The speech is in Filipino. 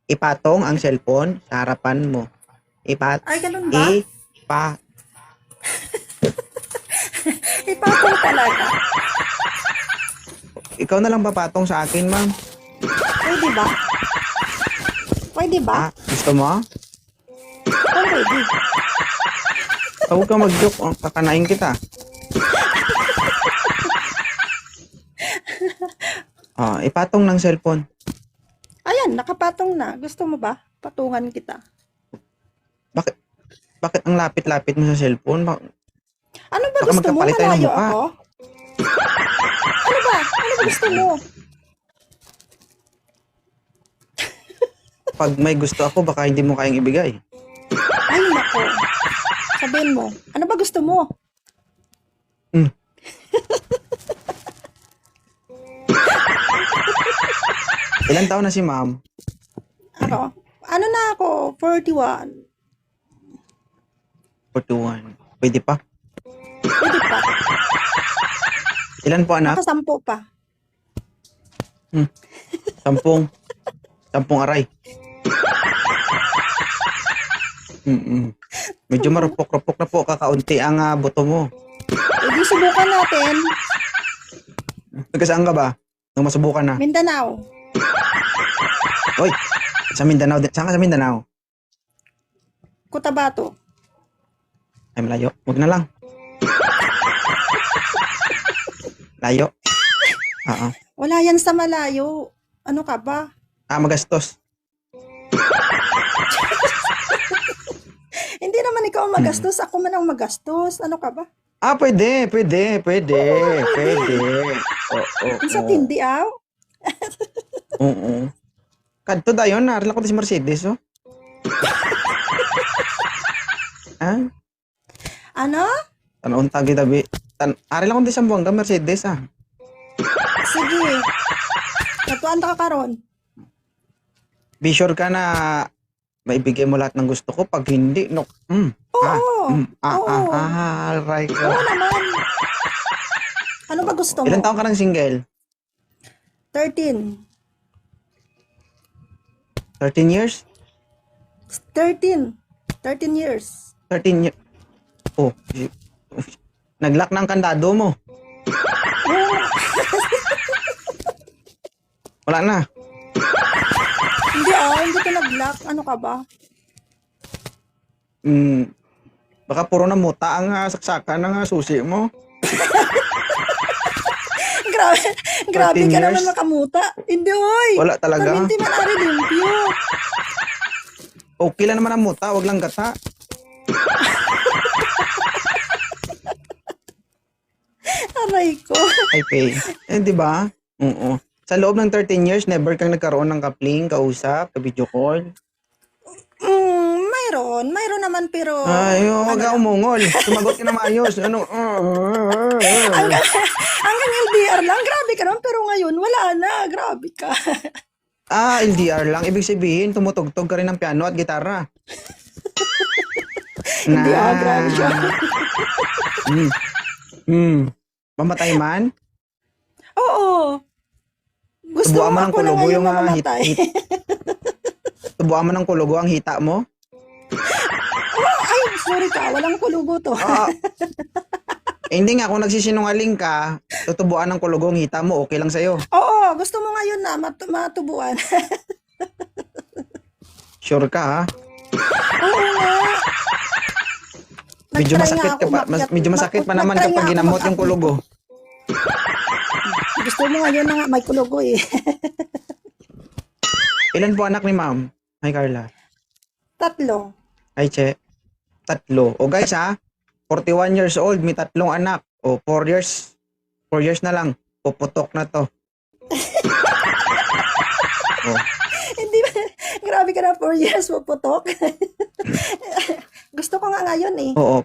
Ipatong ang cellphone sa harapan mo. Ay, ganun ba? Ipa... Ipatong talaga. Ikaw na lang papatong sa akin, ma'am. Pwede ba? Pwede ba? Gusto mo? Oh, pwede. Huwag ka mag-joke. Kakanain kita. Ipatong ng cellphone. Ayan, nakapatong na. Gusto mo ba? Patungan kita. Bakit ang lapit-lapit mo sa cellphone? Ano ba Baka gusto mo? magkapalit tayo ng Malayo mukha. ako? Ano ba? Ano ba gusto mo? Pag may gusto ako, baka hindi mo kayang ibigay. Ay, nako. Sabihin mo. Ano ba gusto mo? Ilan taon na si ma'am? Ako? Ano na ako? 41. 41. Pwede pa? Pwede pa. Ilan po anak? Nakasampo pa. 10. 10 aray. Medyo marupok-rupok na po. Kakaunti ang buto mo. Hindi subukan natin. Nagkasaan ka ba? Nung masubukan na. Mindanao. Oy, sa Mindanao din. Saan ka sa Mindanao? Cotabato. Ay, malayo. Huwag na lang. Layo. Wala yan sa malayo. Ano ka ba? Magastos. Hindi naman ikaw ang magastos. Ako man ang magastos. Ano ka ba? Pwede. Sa tindi, aw? Oo. Kadto dayon, narila ko si Mercedes, oh. Ano? Tanong tagi tabi. Arila ko di Sambuanga Mercedes, Sige. Natuan ka karon. Be sure ka na maibigay mo lahat ng gusto ko. Pag hindi, no. Aray ko. Oo naman. Ano ba gusto mo? Ilan taon ka ng single? 13. 13 years? 13 years. 13 years. Oh, nag-lock ng kandado mo. Wala na. Hindi ko nag-lock. Ano ka ba? Baka puro na muta ang saksakan ng susi mo. Grabe 13 ka years? naman makamuta. Hindi, oy. Wala talaga. Paminti man ari limpyo. Okay lang naman ang muta, wag lang gata. Aray ko. Ay, pay. Di ba? Oo. Sa loob ng 13 years, never kang nagkaroon ng kapling, kausap, ka-video call? Mayroon naman pero... Ay, wag ka umungol. Sumagot ka na maayos. Hanggang LDR lang, grabe ka naman, pero ngayon, wala na, grabe ka. LDR lang. Ibig sabihin, tumutugtog ka rin ng piano at gitara. Hindi, grabe siya. Mamatay man? Oo. Gusto Tubuan mo ng ako na kulugo ngayon yung mamamatay. Tubuan mo ng kulugo ang hita mo? Ay, sorry ka, walang kulugo to. Hindi nga, kung nagsisinungaling ka, tutubuan ng kulugo ang hita mo, okay lang sa'yo. Oo, gusto mo ngayon na matubuan. Sure ka, ha? Oo nga. Medyo Nag-try masakit nga ka ako pa, umakyat. medyo masakit pa naman Nag-try nga kapag ako ginamot yung kulugo. Gusto mo ngayon na nga, may kulugo eh. Ilan po anak ni ma'am? Hi, Carla. 3. Hi, Che. 3. O guys, 41 years old, may 3 anak. O 4 years. 4 years na lang. Puputok na to. Hindi ba? Grabe ka na, 4 years, puputok. Gusto ko nga ngayon eh. Oo.